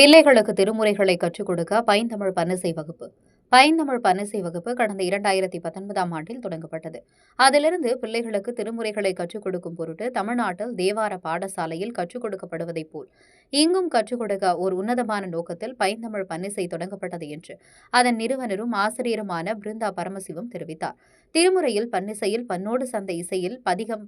பிள்ளைகளுக்கு திருமுறைகளை கற்றுக் கொடுக்க பைந்தமிழ் பன்னிசை வகுப்பு. பைந்தமிழ் பன்னிசை வகுப்பு கடந்த 2019ஆம் ஆண்டில் தொடங்கப்பட்டது. அதிலிருந்து பிள்ளைகளுக்கு திருமுறைகளை கற்றுக் கொடுக்கும் பொருட்டு தமிழ்நாட்டில் தேவார பாடசாலையில் கற்றுக் கொடுக்கப்படுவதைப் போல் இங்கும் கற்றுக் கொடுக்க ஒரு உன்னதமான நோக்கத்தில் பைந்தமிழ் பன்னிசை தொடங்கப்பட்டது என்று அதன் நிறுவனரும் ஆசிரியருமான பிருந்தா பரமசிவம் தெரிவித்தார். திருமுறையில் பன்னிசையில் பன்னோடு சந்த இசையில்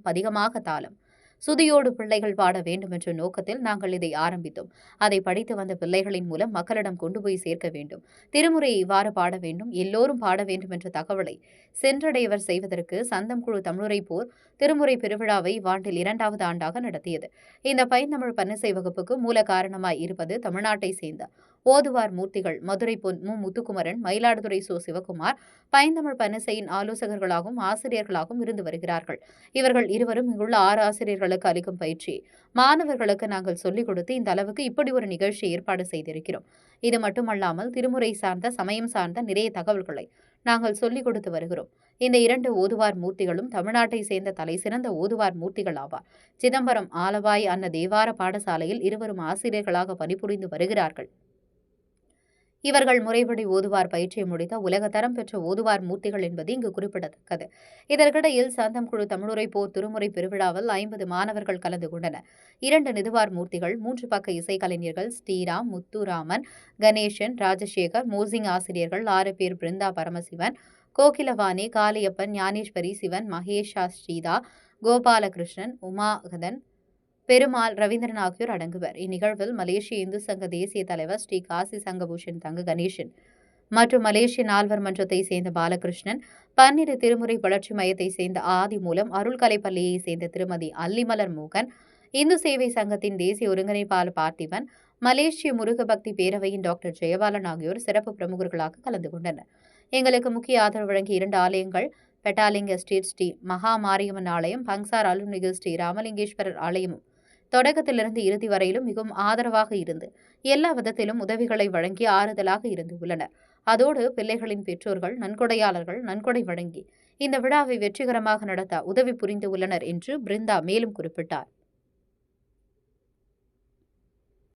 பதிகமாக தாளம் சுதியோடு பிள்ளைகள் பாட வேண்டும் என்ற நோக்கத்தில் நாங்கள் இதை ஆரம்பித்தோம். அதை படித்து வந்த பிள்ளைகளின் மூலம் மக்களிடம் கொண்டு போய் சேர்க்க வேண்டும். திருமுறையை இவ்வாறு பாட வேண்டும், எல்லோரும் பாட வேண்டும் என்ற தகவலை சென்றடையவர் செய்வதற்கு சந்தம் குழு தமிழுரை போர் திருமுறை பெருவிழாவை இவ்வாண்டில் 2வது ஆண்டாக நடத்தியது. இந்த பைந்தமிழ் பன்னிசை வகுப்புக்கு மூல காரணமாய் இருப்பது தமிழ்நாட்டை சேர்ந்த ஓதுவார் மூர்த்திகள் மதுரை பொன் மு. முத்துக்குமரன், மயிலாடுதுறை சோ. சிவகுமார் பைந்தமிழ் பன்னிசையின் ஆலோசகர்களாகவும் ஆசிரியர்களாகவும் இருந்து வருகிறார்கள். இவர்கள் இருவரும் இங்குள்ள 6 ஆசிரியர்களுக்கு அளிக்கும் பயிற்சி மாணவர்களுக்கு நாங்கள் சொல்லிக் கொடுத்து இந்த அளவுக்கு இப்படி ஒரு நிகழ்ச்சி ஏற்பாடு செய்திருக்கிறோம். இது மட்டுமல்லாமல் திருமுறை சார்ந்த சமயம் சார்ந்த நிறைய தகவல்களை நாங்கள் சொல்லிக் கொடுத்து வருகிறோம். இந்த 2 ஓதுவார் மூர்த்திகளும் தமிழ்நாட்டை சேர்ந்த தலை சிறந்த ஓதுவார் மூர்த்திகள் ஆவார். சிதம்பரம் ஆலவாய் அன்ன தேவார பாடசாலையில் இருவரும் ஆசிரியர்களாக பணிபுரிந்து வருகிறார்கள். இவர்கள் முறைப்படி ஓதுவார் பயிற்சியை முடித்த உலகத்தரம் பெற்ற ஓதுவார் மூர்த்திகள் என்பது இங்கு குறிப்பிடத்தக்கது. இதற்கிடையில் சந்தம் குழு தமிழுரை போர் திருமுறை பெருவிழாவில் 50 மாணவர்கள் கலந்து கொண்டனர். 2 நிதுவார் மூர்த்திகள், 3 பக்க இசைக்கலைஞர்கள் ஸ்ரீராம், முத்துராமன், கணேசன், ராஜசேகர், மோசிங் ஆசிரியர்கள் 6 பேர் பிருந்தா பரமசிவன், கோகிலவாணி, காளியப்பன், ஞானேஸ்வரி, சிவன், மகேஷா, ஸ்ரீதா, கோபாலகிருஷ்ணன், உமாகதன், பெருமாள், ரவீந்திரன் ஆகியோர் அடங்குவர். இந்நிகழ்வில் மலேசிய இந்து சங்க தேசிய தலைவர் ஸ்ரீ காசி சங்கபூஷன் தங்க கணேசன் மற்றும் மலேசிய நால்வர் மன்றத்தை சேர்ந்த பாலகிருஷ்ணன், பன்னிரு திருமுறை வளர்ச்சி மையத்தை சேர்ந்த ஆதி மூலம் அருள்கலை பள்ளியை சேர்ந்த திருமதி அல்லிமலர் மோகன், இந்து சேவை சங்கத்தின் தேசிய ஒருங்கிணைப்பாளர் பார்த்திபன், மலேசிய முருக பக்தி பேரவையின் டாக்டர் ஜெயபாலன் ஆகியோர் சிறப்பு பிரமுகர்களாக கலந்து கொண்டனர். எங்களுக்கு முக்கிய ஆதரவு வழங்கிய 2 ஆலயங்கள் பெட்டாலிங்க எஸ்டேட் ஸ்ரீ மகா மாரியம்மன் ஆலயம், பங்சார் அருள்மிகு ஸ்ரீ ராமலிங்கேஸ்வரர் ஆலயமும் தொடக்கத்திலிருந்து இறுதி வரையிலும் மிகவும் ஆதரவாக இருந்து எல்லா விதத்திலும் உதவிகளை வழங்கி ஆறுதலாக இருந்து உள்ளனர். அதோடு பிள்ளைகளின் பெற்றோர்கள், நன்கொடையாளர்கள் நன்கொடை வழங்கி இந்த விழாவை வெற்றிகரமாக நடத்த உதவி புரிந்து உள்ளனர் என்று பிருந்தா மேலும் குறிப்பிட்டார்.